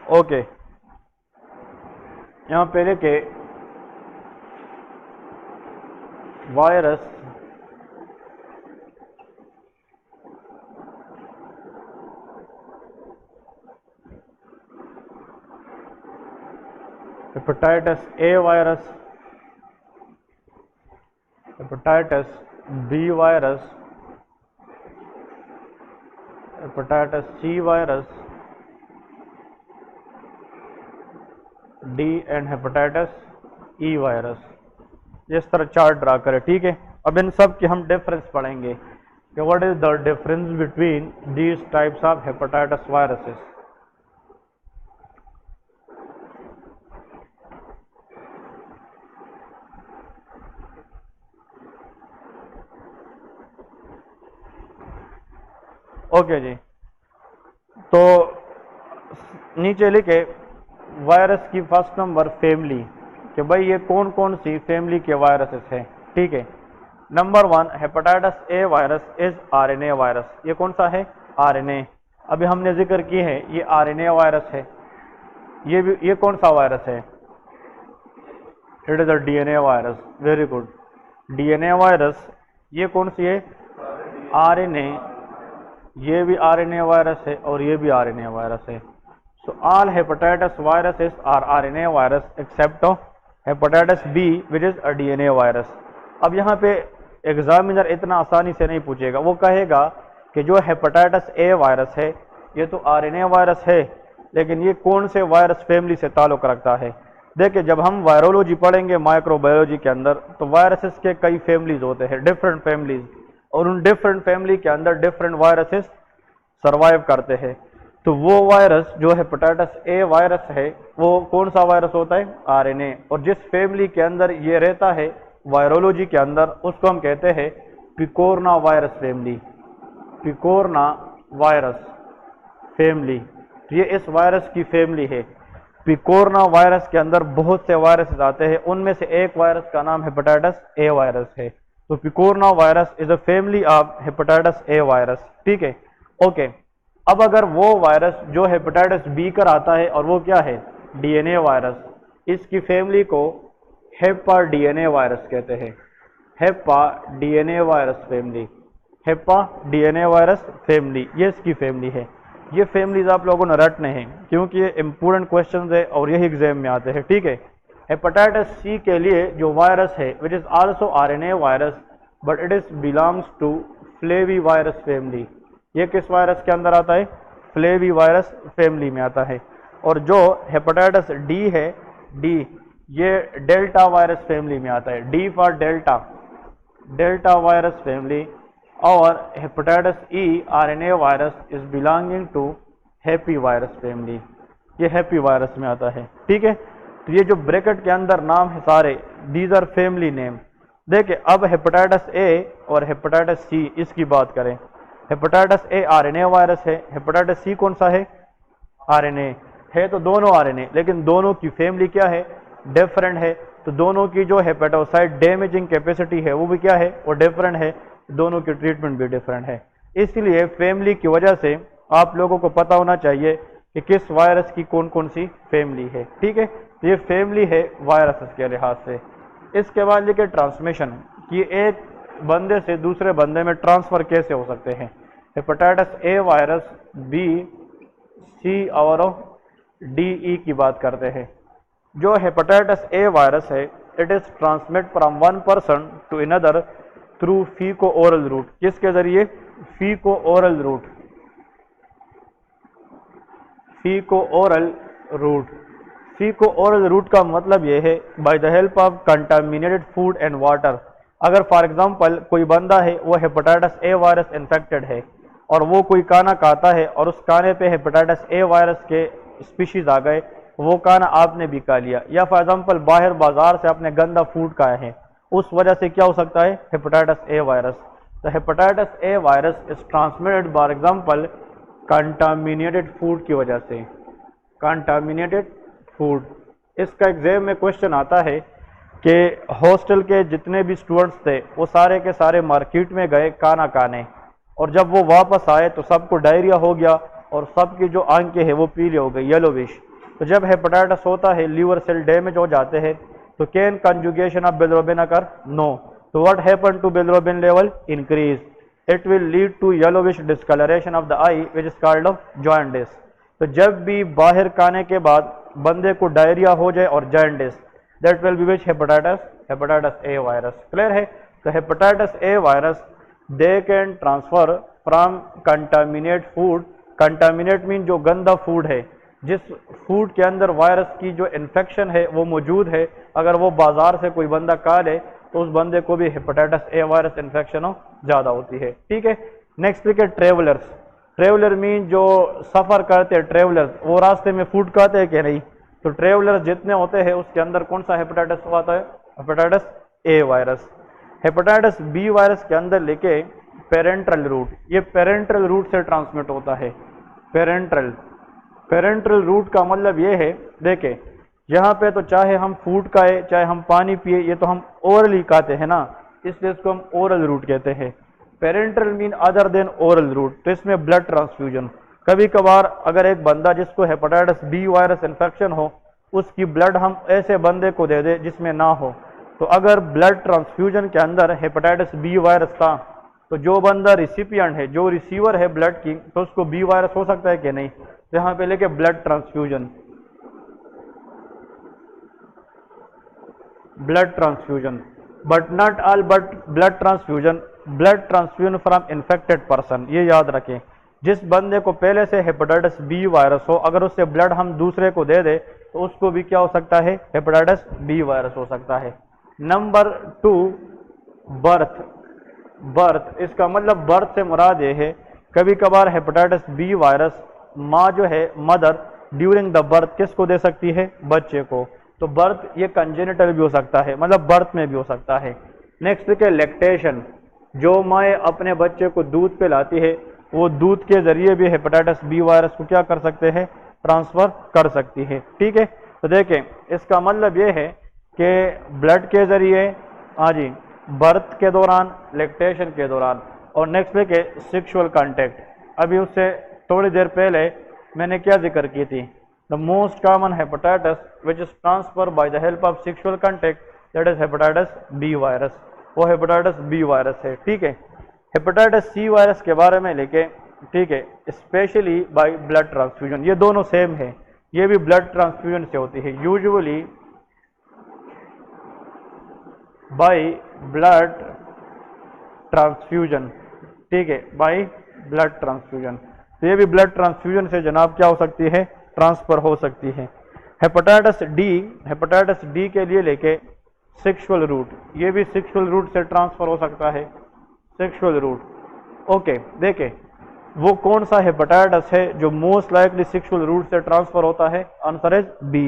Okay, यहाँ पे लिखे virus hepatitis A virus, hepatitis B virus, hepatitis C virus, D and hepatitis E virus. इस तरह chart draw करें, ठीक है। अब इन सब की हम डिफरेंस पढ़ेंगे कि what is the difference between these types of hepatitis viruses. Okay जी, तो नीचे लिखे वायरस की फर्स्ट नंबर फैमिली, कि भाई ये कौन कौन सी फैमिली के वायरसेस हैं, ठीक है। Number 1 hepatitis A virus is RNA virus. ये कौन सा है? आरएनए। अभी हमने जिक्र की है ये आरएनए वायरस है। ये कौन सा वायरस है? It is a DNA virus. Very good, DNA virus. ये कौन सी है? आरएनए। ये भी आरएनए वायरस है और ये भी आरएनए वायरस है। So all hepatitis viruses are RNA virus except hepatitis B which is a DNA virus. अब यहाँ पे एग्जामिनर इतना आसानी से नहीं पूछेगा, वो कहेगा कि जो हेपेटाइटिस ए वायरस है ये तो आरएनए वायरस है, लेकिन ये कौन से वायरस फैमिली से ताल्लुक रखता है। देखिए, जब हम वायरोलॉजी पढ़ेंगे माइक्रोबायोलॉजी के अंदर, तो वायरसेस के कई फैमिलीज होते हैं, डिफरेंट फैमिलीज, और उन डिफरेंट फैमिली के अंदर डिफरेंट वायरसेस सर्वाइव करते हैं। तो वो वायरस जो हेपेटाइटिस ए वायरस है वो कौन सा वायरस होता है? आरएनए। और जिस फैमिली के अंदर ये रहता है वायरोलॉजी के अंदर, उसको हम कहते हैं पिकोरना वायरस फैमिली। पिकोरना वायरस फैमिली, ये इस वायरस की फैमिली है। पिकोरना वायरस के अंदर बहुत से वायरस आते हैं, उनमें से एक वायरस का नाम हेपेटाइटिस ए वायरस है। तो picorna virus is a family of hepatitis A virus, ठीक है। ओके, अब अगर वो वायरस जो हेपेटाइटिस बी कर आता है और वो क्या है? डीएनए वायरस, इसकी फैमिली को हेपा डीएनए वायरस कहते हैं। HEPA DNA virus family, HEPA DNA virus family, ये इसकी फैमिली है। ये फैमिलीज आप लोगों ने रटने हैं क्योंकि ये इंपॉर्टेंट क्वेश्चन है और यही एग्जाम में आते हैं, ठीक है। हेपेटाइटिस सी के लिए जो वायरस है which is also RNA virus but it is belongs to flavi virus family. ये किस वायरस के अंदर आता है? फ्लेवी वायरस फैमिली में आता है। और जो हेपेटाइटिस डी है, डी, ये डेल्टा वायरस फैमिली में आता है। D for delta, delta virus family. और hepatitis E RNA virus is belonging to hepe virus family, ये हैप्पी वायरस में आता है, ठीक है। तो ये जो ब्रैकेट के अंदर नाम है सारे, दीज आर फैमिली नेम। देखिए, अब हेपेटाइटिस ए और हेपेटाइटिस सी, इसकी बात करें। हेपेटाइटिस ए आरएनए वायरस है, हेपेटाइटिस सी कौन सा है? आरएनए है। तो दोनों आरएनए, लेकिन दोनों की फैमिली क्या है? डिफरेंट है। तो दोनों की जो हेपेटोसाइट डैमेजिंग कैपेसिटी है वो भी क्या है? वो डिफरेंट है। दोनों की ट्रीटमेंट भी डिफरेंट है। इसलिए फैमिली की वजह से आप लोगों को पता होना चाहिए कि किस वायरस की कौन कौन सी फैमिली है, ठीक है। तो ये फैमिली है वायरसेस के लिहाज से। इसके बाद लिखे ट्रांसमिशन, कि एक बंदे से दूसरे बंदे में ट्रांसफर कैसे हो सकते हैं। Hepatitis A virus, B, C और डी, ई की बात करते हैं। जो हेपेटाइटिस ए वायरस है, it is transmit from one person to another through faeco oral route. किसके जरिए? Faeco oral route, faeco oral route. Faeco oral route का मतलब यह है by the help of contaminated food and water. अगर for example कोई बंदा है वो हेपेटाइटिस ए वायरस इन्फेक्टेड है और वो कोई खाना खाता है और उस खाने पे हेपेटाइटिस ए वायरस के स्पीशीज आ गए, वो खाना आपने भी खा लिया, या फॉर एग्जांपल बाहर बाजार से आपने गंदा फूड खाया है, उस वजह से क्या हो सकता है? Hepatitis A virus. तो hepatitis A virus is transmitted for example contaminated food की वजह से। कंटामिनेटेड फूड, इसका एग्जाम में क्वेश्चन आता है कि हॉस्टल के जितने भी स्टूडेंट्स थे वो सारे के सारे मार्केट में गए खाना खाने, और जब वो वापस आए तो सबको डायरिया हो गया और सबकी जो आंखें हैं वो पीली हो गई, येलोविश। तो जब हेपेटाइटिस होता है लीवर सेल डैमेज हो जाते हैं, तो can conjugation of bilirubin occur? No. तो what happen to bilirubin level? Increase. It will lead to yellowish discolouration of the eye which is called of jaundice. तो जब भी बाहर खाने के बाद बंदे को डायरिया हो जाए और jaundice, that will be which hepatitis? Hepatitis A virus. Clear है? तो hepatitis A virus they can transfer from contaminate food. Contaminate mean जो गंदा फूड है, जिस फूड के अंदर वायरस की जो इन्फेक्शन है वो मौजूद है, अगर वो बाजार से कोई बंदा खा ले तो उस बंदे को भी हेपेटाइटिस ए वायरस इन्फेक्शन हो ज़्यादा होती है। ठीक है। नेक्स्ट लिखे ट्रेवलर्स। ट्रेवलर मीन जो सफ़र करते हैं, ट्रेवलर्स, वो रास्ते में फूड खाते हैं कि नहीं? तो ट्रेवलर्स जितने होते हैं उसके अंदर कौन सा हेपेटाइटिस आता है? Hepatitis A virus. Hepatitis B virus के अंदर लेके पेरेंट्रल रूट, ये पेरेंट्रल रूट से ट्रांसमिट होता है। पेरेंट्रल रूट का मतलब ये है, देखे यहाँ पे तो चाहे हम फूड खाए चाहे हम पानी पिए, ये तो हम ओरली खाते हैं ना, इसलिए इसको हम ओरल रूट कहते हैं। Parenteral mean other than oral route. तो इसमें ब्लड ट्रांसफ्यूजन, कभी कभार अगर एक बंदा जिसको हेपेटाइटिस बी वायरस इन्फेक्शन हो, उसकी ब्लड हम ऐसे बंदे को दे दे जिसमें ना हो, तो अगर ब्लड ट्रांसफ्यूजन के अंदर हेपेटाइटिस बी वायरस था, तो जो बंदा रिसिपिएंट है, जो रिसीवर है ब्लड की, तो उसको बी वायरस हो सकता है कि नहीं? यहाँ पे लेके blood transfusion, but not all but blood transfusion from infected person. ये याद रखें, जिस बंदे को पहले से हेपेटाइटिस बी वायरस हो, अगर उससे ब्लड हम दूसरे को दे दे तो उसको भी क्या हो सकता है? हेपेटाइटिस बी वायरस हो सकता है। Number 2, birth. इसका मतलब बर्थ से मुराद ये है, कभी कभार हेपेटाइटिस बी वायरस माँ जो है, मदर, ड्यूरिंग द बर्थ किसको दे सकती है? बच्चे को। तो बर्थ ये कंजेनिटल भी हो सकता है, मतलब बर्थ में भी हो सकता है। नेक्स्ट है लैक्टेशन। जो माएँ अपने बच्चे को दूध पिलाती है, वो दूध के जरिए भी हेपेटाइटिस बी वायरस को क्या कर सकते हैं? ट्रांसफर कर सकती है। ठीक है। तो देखें, इसका मतलब ये है कि ब्लड के जरिए, हाँ जी, बर्थ के दौरान, लैक्टेशन के दौरान, और नेक्स्ट लेके सेक्सुअल कांटेक्ट। अभी उससे थोड़ी देर पहले मैंने क्या जिक्र की थी? The most common hepatitis which is transfer by the help of sexual contact, that is hepatitis B virus. वो हेपेटाइटिस बी वायरस है। ठीक है। हेपेटाइटिस सी वायरस के बारे में लेके, ठीक है, स्पेशली बाय ब्लड ट्रांसफ्यूजन। ये दोनों सेम है, ये भी ब्लड ट्रांसफ्यूजन से होती है, यूजुअली बाय ब्लड ट्रांसफ्यूजन। ठीक है, बाय ब्लड ट्रांसफ्यूजन। तो ये भी ब्लड ट्रांसफ्यूजन से जनाब क्या हो सकती है? ट्रांसफर हो सकती है। हेपेटाइटिस डी के लिए लेके सेक्सुअल रूट, ये भी सेक्सुअल रूट से ट्रांसफर हो सकता है। Sexual root. ओके, देखे वो कौन सा हेपेटाइटिस है जो मोस्ट लाइकली सेक्सुअल रूट से ट्रांसफर होता है? Answer is B.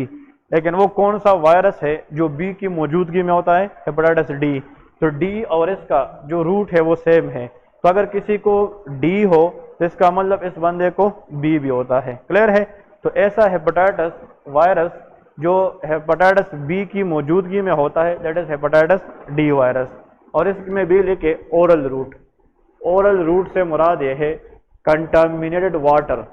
लेकिन वो कौन सा वायरस है जो बी की मौजूदगी में होता है? Hepatitis D. तो डी और इसका जो रूट है वो सेम है। तो अगर किसी को डी हो तो इसका मतलब इस बंदे को बी भी होता है। क्लियर है? तो ऐसा हेपेटाइटिस वायरस जो हेपेटाइटिस बी की मौजूदगी में होता है, that is hepatitis D virus. और इसमें भी लिखे ओरल रूट। ओरल रूट से मुराद ये है कंटामिनेटेड वाटर,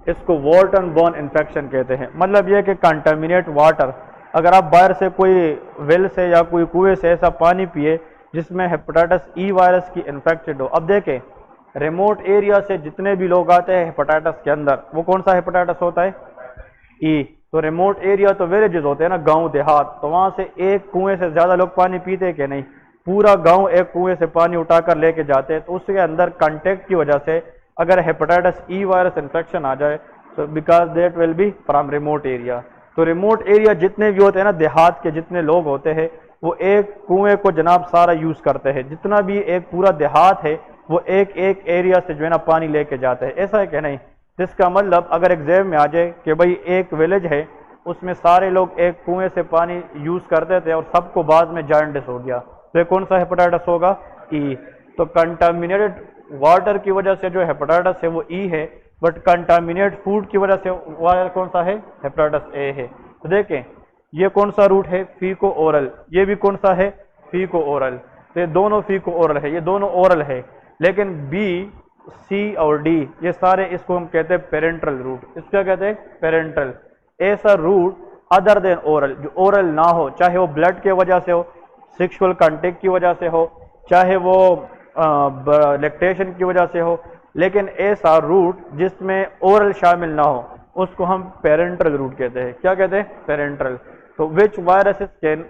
इसको वाटरबोर्न बोन इन्फेक्शन कहते हैं। मतलब यह कि कंटामिनेट वाटर, अगर आप बाहर से कोई वेल से या कोई कुएं से ऐसा पानी पिए जिसमें हेपेटाइटिस ई वायरस की इन्फेक्टेड हो। अब देखें, रिमोट एरिया से जितने भी लोग आते हैं हेपेटाइटिस के अंदर, वो कौन सा हेपेटाइटिस होता है? ई। तो रिमोट एरिया तो विलेजेस होते हैं ना, गांव देहात, तो वहां से एक कुएं से ज्यादा लोग पानी पीते हैं कि नहीं? पूरा गांव एक कुएं से पानी उठाकर लेके जाते हैं। तो उसके अंदर कांटेक्ट की वजह से अगर हेपेटाइटिस ई वायरस इन्फेक्शन आ जाए, तो because that will be from remote area. तो रिमोट एरिया जितने भी होते हैं ना, देहात के जितने लोग होते हैं, वो एक कुएं को जनाब सारा यूज करते हैं। जितना भी एक पूरा देहात है वो एक एक एरिया से जो है ना पानी लेके जाते हैं। ऐसा है कि नहीं? जिसका मतलब अगर एग्जाम में आ जाए कि भाई एक विलेज है, उसमें सारे लोग एक कुएं से पानी यूज करते थे और सबको बाद में जॉन्डिस हो गया, तो ये कौन सा हेपेटाइटिस होगा? ई। तो कंटामिनेटेड वाटर की वजह से जो हेपेटाइटिस है वो ई है, बट कंटामिनेट फूड की वजह से वायरस कौन सा है? हेपेटाइटिस ए है। तो देखें, ये कौन सा रूट है? फीको ओरल। ये भी कौन सा है? फीको ओरल। तो ये दोनों फीको ओरल है, ये दोनों ओरल है। लेकिन बी सी और डी, ये सारे इसको हम कहते हैं पेरेंटल रूट। इसको क्या कहते हैं? पेरेंटल। ऐसा रूट अदर देन ओरल, जो ओरल ना हो, चाहे वो ब्लड के वजह से हो, सेक्सुअल कांटेक्ट की वजह से हो, चाहे वो लैक्टेशन की वजह से हो, लेकिन ऐसा रूट जिसमें ओरल शामिल ना हो उसको हम पेरेंटल रूट कहते हैं। क्या कहते हैं? पेरेंटल। तो which viruses can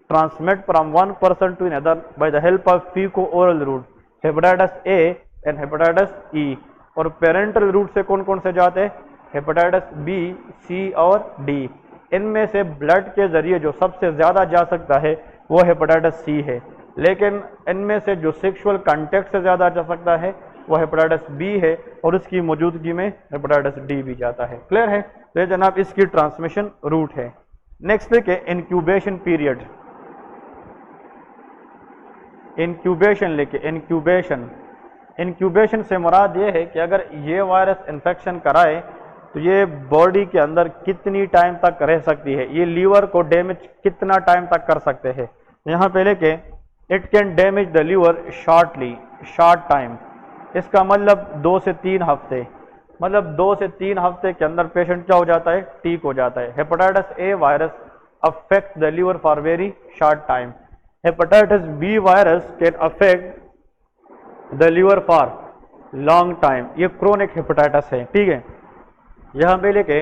transmit from one person to another by the help of faeco oral route, hepatitis A and hepatitis E. और पेरेंटल रूट से कौन कौन से जाते हैं? हेपेटाइटिस बी, सी और डी। इनमें से ब्लड के जरिए जो सबसे ज्यादा जा सकता है वो हेपेटाइटिस सी है, लेकिन इनमें से जो सेक्सुअल कांटेक्ट से ज्यादा जा सकता है वो हेपेटाइटिस बी है, और उसकी मौजूदगी में हेपेटाइटिस डी भी जाता है। क्लियर है? तो ये जनाब इसकी ट्रांसमिशन रूट है। नेक्स्ट लिखे इंक्यूबेशन पीरियड। इंक्यूबेशन लिखे, इंक्यूबेशन। इंक्यूबेशन से मुराद ये है कि अगर ये वायरस इन्फेक्शन कराए तो ये बॉडी के अंदर कितनी टाइम तक रह सकती है, ये लीवर को डैमेज कितना टाइम तक कर सकते हैं। यहाँ पे लेके it can damage the liver shortly, short time. इसका मतलब 2 से 3 हफ्ते, मतलब 2 से 3 हफ्ते के अंदर पेशेंट क्या हो जाता है? ठीक हो जाता है। Hepatitis A virus affect the liver for very short time. Hepatitis B virus can affect the liver for long time. ये क्रोनिक हेपेटाइटिस है, ठीक है। यहां पे लेके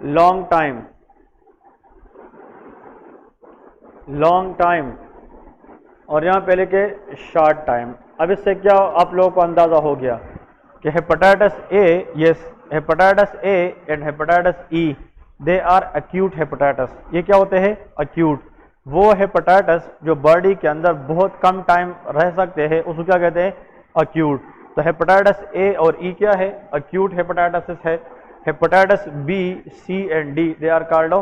लॉन्ग टाइम, लॉन्ग टाइम, और यहां पे लेके शॉर्ट टाइम। अब इससे क्या आप लोगों को अंदाजा हो गया कि hepatitis A, yes, hepatitis A and hepatitis E they are acute hepatitis. ये क्या होते हैं? अक्यूट। वो हेपेटाइटिस जो बॉडी के अंदर बहुत कम टाइम रह सकते हैं उसको क्या कहते हैं? अक्यूट। तो हेपेटाइटिस ए और ई क्या है? अक्यूट हेपेटाइटिस है। Hepatitis B, C and D they are called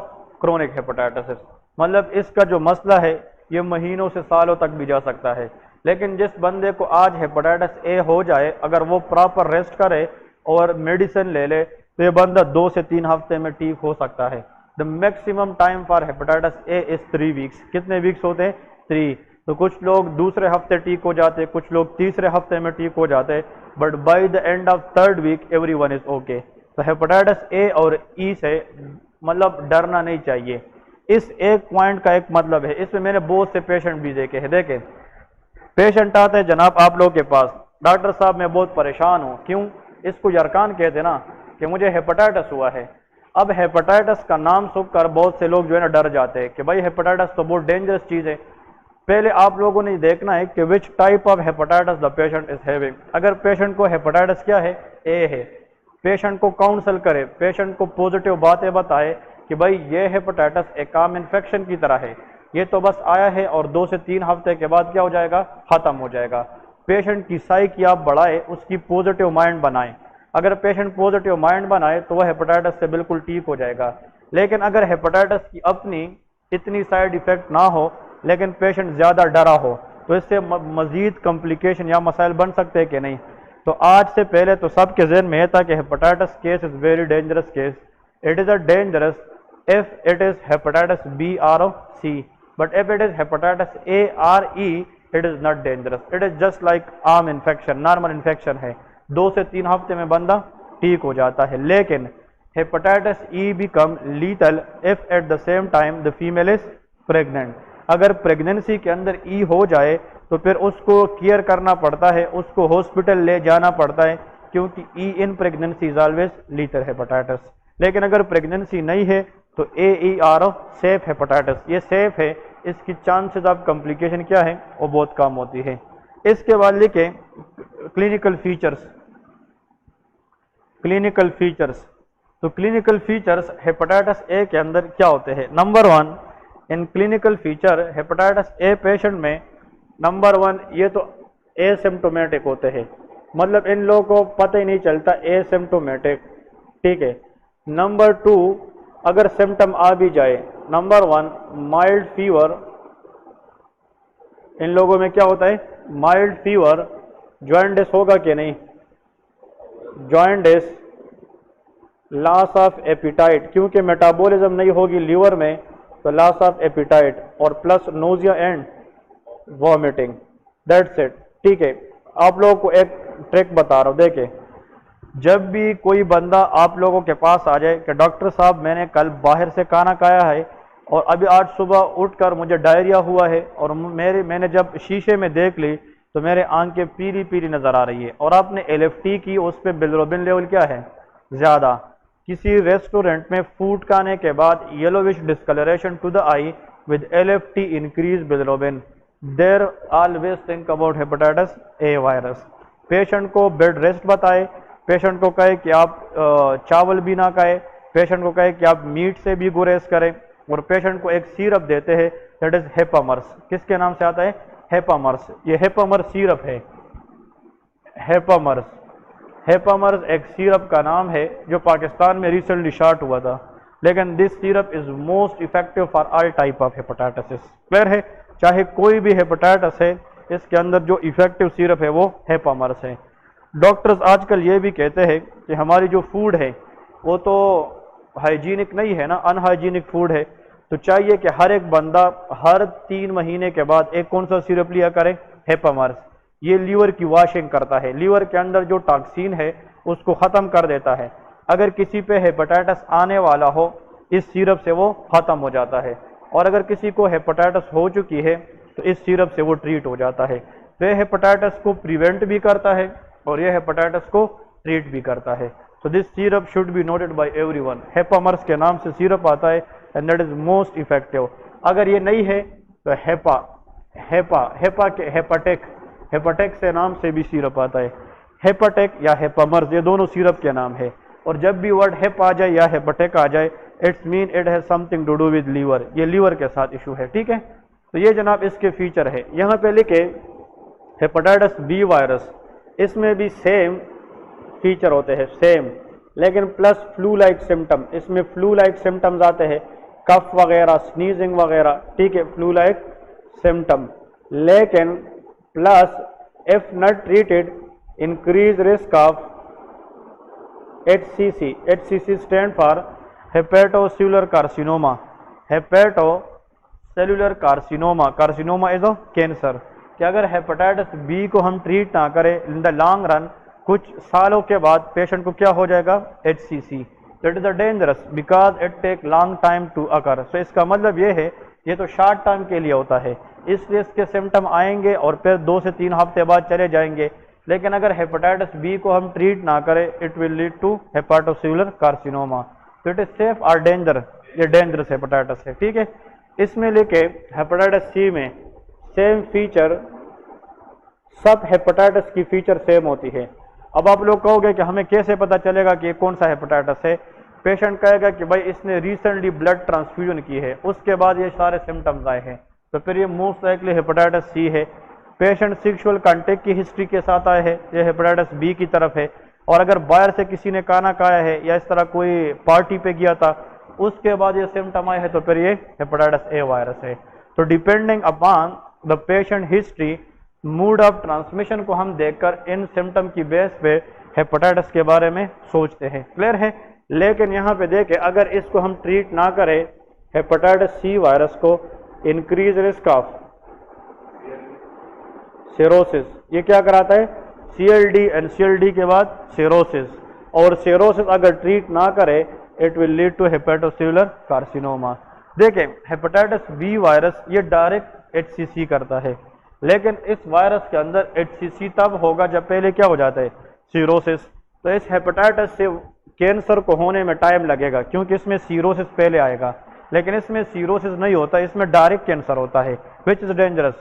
chronic hepatitis. मतलब इसका जो मसला है ये महीनों से सालों तक भी जा सकता है, लेकिन जिस बंदे को आज हेपेटाइटिस ए हो जाए, अगर वो प्रॉपर रेस्ट करे और मेडिसिन ले ले तो ये बंदा 2 से 3 हफ्ते में ठीक हो सकता है। The maximum time for hepatitis A is 3 weeks. कितने वीक्स होते हैं? 3। तो कुछ लोग दूसरे हफ्ते ठीक हो जाते, कुछ लोग तीसरे हफ्ते में ठीक हो जाते, but by the end of 3rd week everyone is okay. तो हेपेटाइटिस ए और ई से मतलब डरना नहीं चाहिए। इस एक पॉइंट का एक मतलब है, इसमें मैंने बहुत से पेशेंट भी देखे हैं। देखें, पेशेंट आते हैं जनाब आप लोग के पास, डॉक्टर साहब मैं बहुत परेशान हूँ। क्यों? इसको यरकान कहते ना, कि मुझे हेपेटाइटिस हुआ है। अब हेपेटाइटिस का नाम सुनकर बहुत से लोग जो है ना डर जाते हैं कि भाई हेपेटाइटिस तो बहुत डेंजरस चीज़ है। पहले आप लोगों ने देखना है कि which type of hepatitis the patient is having. अगर पेशेंट को हेपेटाइटिस क्या है? ए है, पेशेंट को काउंसल करे, पेशेंट को पॉजिटिव बातें बताए कि भाई ये हेपेटाइटिस एक आम इन्फेक्शन की तरह है, ये तो बस आया है और 2 से 3 हफ्ते के बाद क्या हो जाएगा? खत्म हो जाएगा। पेशेंट की साइकी आप बढ़ाए, उसकी पॉजिटिव माइंड बनाए। अगर पेशेंट पॉजिटिव माइंड बनाए तो वह हेपेटाइटिस से बिल्कुल ठीक हो जाएगा। लेकिन अगर हेपेटाइटिस की अपनी इतनी साइड इफेक्ट ना हो लेकिन पेशेंट ज़्यादा डरा हो तो इससे मजीद कॉम्प्लिकेशन या मसाइल बन सकते हैं कि नहीं। तो आज से पहले तो सबके जहन में था कि hepatitis case is very dangerous case. It is a dangerous if it is hepatitis B or C, but if it is hepatitis A or E, it is not dangerous. It is just like arm infection, normal infection है। 2 से 3 हफ्ते में बंदा ठीक हो जाता है। लेकिन hepatitis E become lethal if at the same time the female is pregnant। अगर प्रेगनेंसी के अंदर E हो जाए तो फिर उसको केयर करना पड़ता है, उसको हॉस्पिटल ले जाना पड़ता है, क्योंकि E in pregnancy is always lethal hepatitis। लेकिन अगर प्रेगनेंसी नहीं है तो AER सेफ हेपेटाइटिस, ये सेफ है, इसकी चांसेस ऑफ कॉम्प्लिकेशन क्या है? वो बहुत कम होती है। इसके बाद लिखे क्लिनिकल फीचर्स। क्लिनिकल फीचर्स, तो क्लिनिकल फीचर्स हेपेटाइटिस ए के अंदर क्या होते हैं? Number 1 in clinical feature hepatitis a patient में नंबर 1 ये तो एसिम्प्टोमेटिक होते हैं, मतलब इन लोगों को पता ही नहीं चलता, एसिम्प्टोमेटिक, ठीक है। नंबर 2 अगर सिम्टम आ भी जाए, नंबर 1 माइल्ड फीवर, इन लोगों में क्या होता है? Mild fever. जॉइंटिस होगा कि नहीं? जॉइंटिस, लॉस ऑफ एपिटाइट, क्योंकि मेटाबॉलिज्म नहीं होगी लीवर में तो लॉस ऑफ एपिटाइट, और plus nausea and vomiting, that's it, ठीक है। आप लोगों को एक ट्रिक बता रहा हूँ, देखे जब भी कोई बंदा आप लोगों के पास आ जाए कि डॉक्टर साहब मैंने कल बाहर से खाना खाया है और अभी आज सुबह उठकर मुझे डायरिया हुआ है और मैंने जब शीशे में देख ली तो मेरे आंखें पीली पीली नज़र आ रही है और आपने एलएफटी की, उस पर बिलिरुबिन लेवल क्या है, ज़्यादा। किसी रेस्टोरेंट में फूड खाने के बाद yellowish discolouration to the eye with LFT increase bilirubin, there always think about hepatitis A virus. Patient को बेड रेस्ट बताए, पेशेंट को कहे कि आप चावल भी ना खाए, पेशेंट को कहे कि आप मीट से भी गुरेज करें और पेशेंट को एक सिरप देते हैं दैट इज हेपामर्स। किसके नाम से आता है, हेपामर्स। ये हेपामर्स सिरप है, हेपामर्स। हेपामर्स एक सिरप का नाम है जो पाकिस्तान में रिसेंटली शॉर्ट हुआ था, लेकिन this syrup is most effective for all type of hepatitis. Clear है, चाहे कोई भी हेपेटाइटिस है इसके अंदर जो इफेक्टिव सिरप है वो हेपामर्स है। डॉक्टर्स आजकल ये भी कहते हैं कि हमारी जो फूड है वो तो हाइजीनिक नहीं है ना, अनहाइजीनिक फूड है, तो चाहिए कि हर एक बंदा हर 3 महीने के बाद एक कौन सा सिरप लिया करे, हेपामर्स। ये लीवर की वॉशिंग करता है, लीवर के अंदर जो टॉक्सिन है उसको ख़त्म कर देता है। अगर किसी पे हेपेटाइटिस आने वाला हो इस सिरप से वो ख़त्म हो जाता है, और अगर किसी को हेपेटाइटिस हो चुकी है तो इस सिरप से वो ट्रीट हो जाता है। तो ये हेपेटाइटिस को प्रिवेंट भी करता है और ये हेपेटाइटिस को ट्रीट भी करता है। तो this syrup should be noted by everyone. Hepamerz के नाम से सिरप आता है and that is most effective. अगर ये नहीं है तो हेपा के हेपाटेक से नाम से भी सिरप आता है। हेपाटेक या हेपामर्स ये दोनों सिरप के नाम है, और जब भी वर्ड हेप आ जाए या हेपाटेक आ जाए it's mean it has something to do with liver, ये लीवर के साथ इशू है। ठीक है, तो ये जनाब इसके फीचर है। यहाँ पे लिखे हेपेटाइटिस बी वायरस, इसमें भी सेम फीचर होते हैं, सेम, लेकिन प्लस फ्लू लाइक सिम्टम। इसमें फ्लू लाइक सिम्टम्स आते हैं, कफ वगैरह, स्नीजिंग वगैरह, ठीक है, फ्लू लाइक सिम्टम। लेकिन plus if not treated increase risk of HCC। HCC stand for hepatocellular carcinoma. Hepatocellular carcinoma, carcinoma is a cancer. कि अगर हेपेटाइटिस बी को हम ट्रीट ना करें इन द लॉन्ग रन, कुछ सालों के बाद पेशेंट को क्या हो जाएगा, HCC। That is a dangerous because it take long time to occur. So इसका मतलब ये है ये तो शॉर्ट टर्म के लिए होता है, इसलिए इसके सिम्टम आएंगे और फिर 2 से 3 हफ्ते बाद चले जाएंगे। लेकिन अगर हेपेटाइटिस बी को हम ट्रीट ना करें it will lead to hepatocellular carcinoma. तो इट इज सेफ और डेंजर, ये डेंजरस हेपेटाइटिस है। ठीक है, इसमें लेके हेपेटाइटिस सी में सेम फीचर, सब हेपेटाइटिस की फीचर सेम होती है। अब आप लोग कहोगे कि हमें कैसे पता चलेगा कि ये कौन सा हेपेटाइटिस है। पेशेंट कहेगा कि भाई इसने रिसेंटली ब्लड ट्रांसफ्यूजन की है, उसके बाद ये सारे सिम्टम्स आए हैं, तो फिर ये मोस्ट लाइकली हेपेटाइटिस सी है। पेशेंट सेक्सुअल कांटेक्ट की हिस्ट्री के साथ आए हैं, ये हेपेटाइटिस बी की तरफ है। और अगर बाहर से किसी ने खाना खाया है या इस तरह कोई पार्टी पे गया था उसके बाद ये सिम्टम आए हैं तो फिर ये हेपेटाइटिस ए वायरस है। तो depending upon the patient history, mood off transmission को हम देखकर इन सिम्टम की बेस पे हेपेटाइटिस के बारे में सोचते हैं। क्लियर है, लेकिन यहाँ पे देखें अगर इसको हम ट्रीट ना करें हेपेटाइटिस सी वायरस को, इंक्रीज रिस्क ऑफ सिरोसिस। ये क्या कराता है, CLD, एंड CLD के बाद सिरोसिस, और सिरोसिस अगर ट्रीट ना करे it will lead to hepatocellular carcinoma. देखें हेपेटाइटिस बी वायरस ये डायरेक्ट HCC करता है, लेकिन इस वायरस के अंदर HCC तब होगा जब पहले क्या हो जाता है, सिरोसिस। तो इस हेपेटाइटिस से कैंसर को होने में टाइम लगेगा क्योंकि इसमें सिरोसिस पहले आएगा, लेकिन इसमें सिरोसिस नहीं होता, इसमें डायरेक्ट कैंसर होता है, which is dangerous.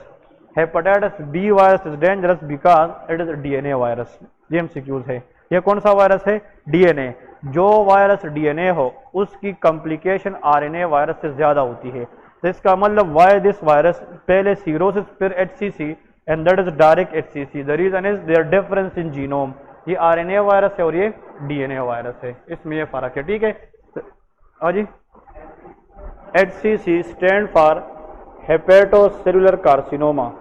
Hepatitis B virus is dangerous because it is DNA virus. ये MCQs है। ये कौन सा वायरस है, DNA। जो वायरस DNA हो उसकी कॉम्प्लिकेशन RNA वायरस से ज्यादा होती है। तो इसका मतलब वाई दिस वायरस, पहले सिरोसिस फिर HCC and that is direct HCC। The reason is there difference in genome. ये RNA वायरस है और ये DNA वायरस है, इसमें ये फर्क है। ठीक है, हाँ जी। HCC stand for hepatocellular carcinoma.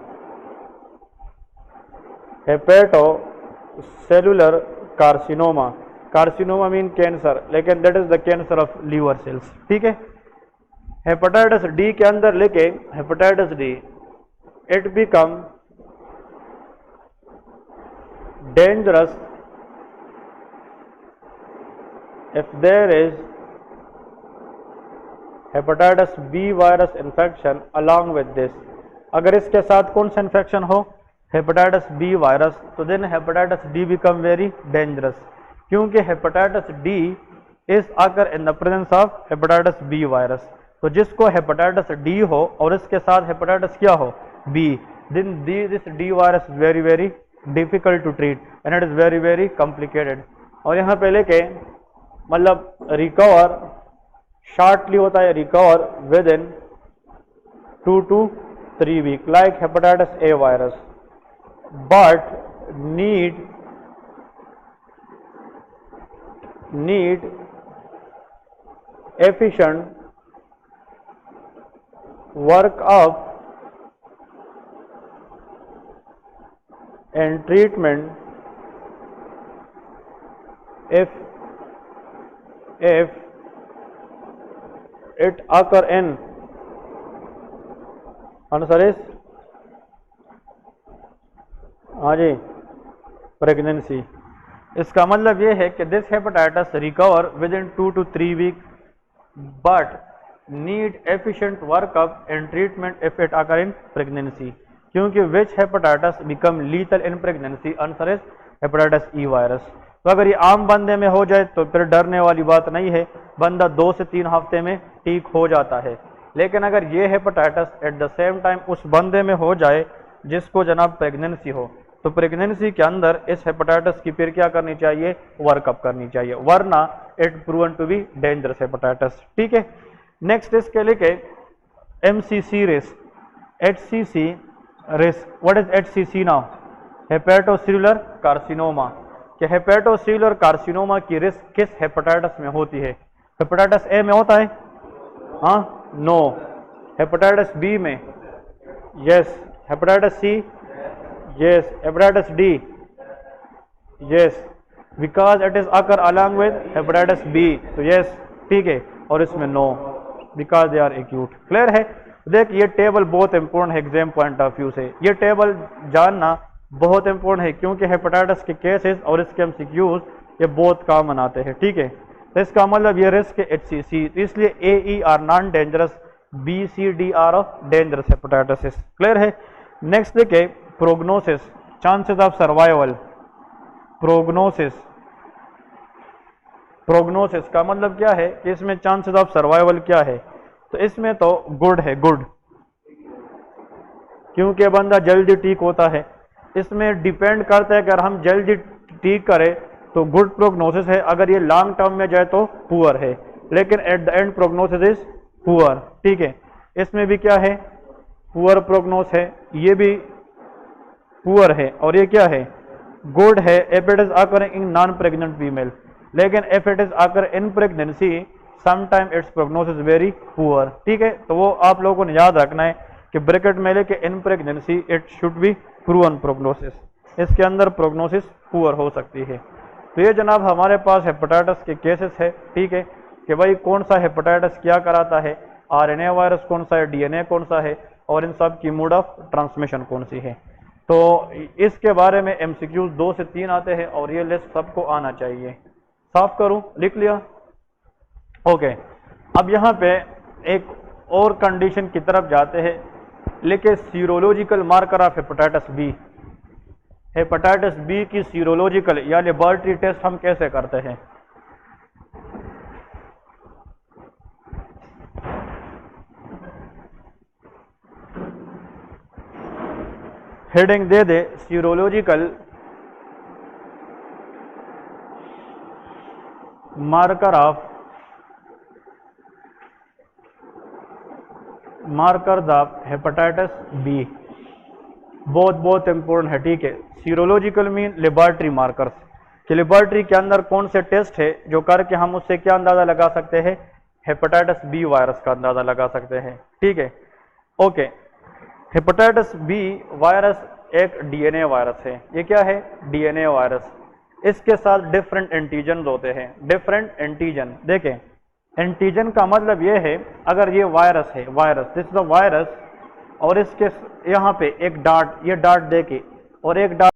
Hepatocellular carcinoma, carcinoma mean cancer, लेकिन that is the cancer of liver cells. ठीक है, हेपेटाइटिस डी के अंदर लेके hepatitis D, it become dangerous if there is hepatitis B virus infection along with this. अगर इसके साथ कौन सा इन्फेक्शन हो, हेपेटाइटिस बी वायरस, तो then hepatitis D become very dangerous, क्योंकि hepatitis D is occur in the presence of hepatitis B virus. तो जिसको हेपेटाइटिस डी हो और इसके साथ हेपेटाइटिस क्या हो, B, then this D virus very very difficult to treat and it is very very complicated. और यहाँ पे लेके मतलब रिकवर शॉर्टली होता है, recover within 2 to 3 weeks like hepatitis A virus, but need efficient workup and treatment if it occur in, answer is हाँ जी, pregnancy. इसका मतलब ये है कि this hepatitis recover within 2 to 3 weeks but need efficient workup and treatment if it occur in pregnancy, क्योंकि which hepatitis become lethal in pregnancy, answer is hepatitis E virus. तो अगर ये आम बंदे में हो जाए तो फिर डरने वाली बात नहीं है, बंदा 2 से 3 हफ्ते में ठीक हो जाता है। लेकिन अगर ये hepatitis at the same time उस बंदे में हो जाए जिसको जनाब प्रेगनेंसी हो, तो प्रेगनेंसी के अंदर इस हेपेटाइटिस की फिर क्या करनी चाहिए, वर्कअप करनी चाहिए, वरना it proven to be dangerous hepatitis. ठीक है, नेक्स्ट इसके लेके MCC risk, HCC risk. What is HCC now, hepatocellular carcinoma. कि हेपेटोसेल्युलर कार्सिनोमा की रिस्क किस हेपेटाइटिस में होती है, हेपेटाइटिस ए में होता है, हाँ, नो, हेपेटाइटिस बी में, yes, hepatitis C, yes, hepatitis D, yes, because it is occur along with hepatitis B, तो यस, ठीक है, और इसमें no, because they are acute. Clear है। देख ये टेबल बहुत इंपॉर्टेंट है एग्जाम पॉइंट ऑफ व्यू से, ये टेबल जानना बहुत इंपॉर्टेंट है, क्योंकि हेपेटाइटिस के केसेस और इसके एमसीक्यूज ये बहुत कॉमन आते हैं। ठीक है, तो इसका मतलब ये रिस्क है एचसीसी, तो इसलिए A are non dangerous, B C D are dangerous hepatitis. Clear है। नेक्स्ट देखे prognosis, chances of survival. Prognosis, prognosis का मतलब क्या है कि इसमें चांसेस ऑफ सर्वाइवल क्या है, तो इसमें तो गुड है, गुड, क्योंकि बंदा जल्दी ठीक होता है। इसमें डिपेंड करता है कि अगर हम जल्दी ठीक करें तो गुड प्रोग्नोसिस है, अगर ये लॉन्ग टर्म में जाए तो पुअर है, लेकिन at the end prognosis is poor. ठीक है, इसमें भी क्या है, पुअर प्रोग्नोस है, ये भी पुअर है, और ये क्या है, गुड है if it is occurring in non pregnant female, लेकिन if it is occur in pregnancy sometime its prognosis very poor. ठीक है, तो वो आप लोगों ने याद रखना है कि ब्रैकेट में लेके in pregnancy it should be proven prognosis, इसके अंदर प्रोग्नोसिस पुअर हो सकती है। तो ये जनाब हमारे पास हेपेटाइटिस के केसेस है। ठीक है, कि भाई कौन सा हेपेटाइटिस क्या कराता है, आरएनए वायरस कौन सा है, डीएनए कौन सा है, और इन सब की मोड ऑफ ट्रांसमिशन कौन सी है। तो इसके बारे में एमसीक्यूज 2 से 3 आते हैं और ये लिस्ट सबको आना चाहिए। साफ करूं, लिख लिया, ओके। अब यहाँ पे एक और कंडीशन की तरफ जाते हैं, लेकिन serological marker of hepatitis B. Hepatitis B की सीरोलॉजिकल या लेबोरेटरी टेस्ट हम कैसे करते हैं। हेडिंग दे दे serological marker of markers of hepatitis B, बहुत बहुत इंपॉर्टेंट है। ठीक है, सीरोलॉजिकल मीन लेबोरेटरी मार्कर्स, कि लेबोरेटरी के अंदर कौन से टेस्ट है जो करके हम उससे क्या अंदाजा लगा सकते हैं, हेपेटाइटिस बी वायरस का अंदाजा लगा सकते हैं। ठीक है, ओके। हेपेटाइटिस बी वायरस एक डीएनए वायरस है। ये क्या है, डीएनए वायरस। इसके साथ डिफरेंट एंटीजन होते हैं, डिफरेंट एंटीजन। देखें, एंटीजन का मतलब ये है, अगर ये वायरस है, virus, this is the virus, और इसके यहाँ पे एक डाट, ये डाट देके और एक डाट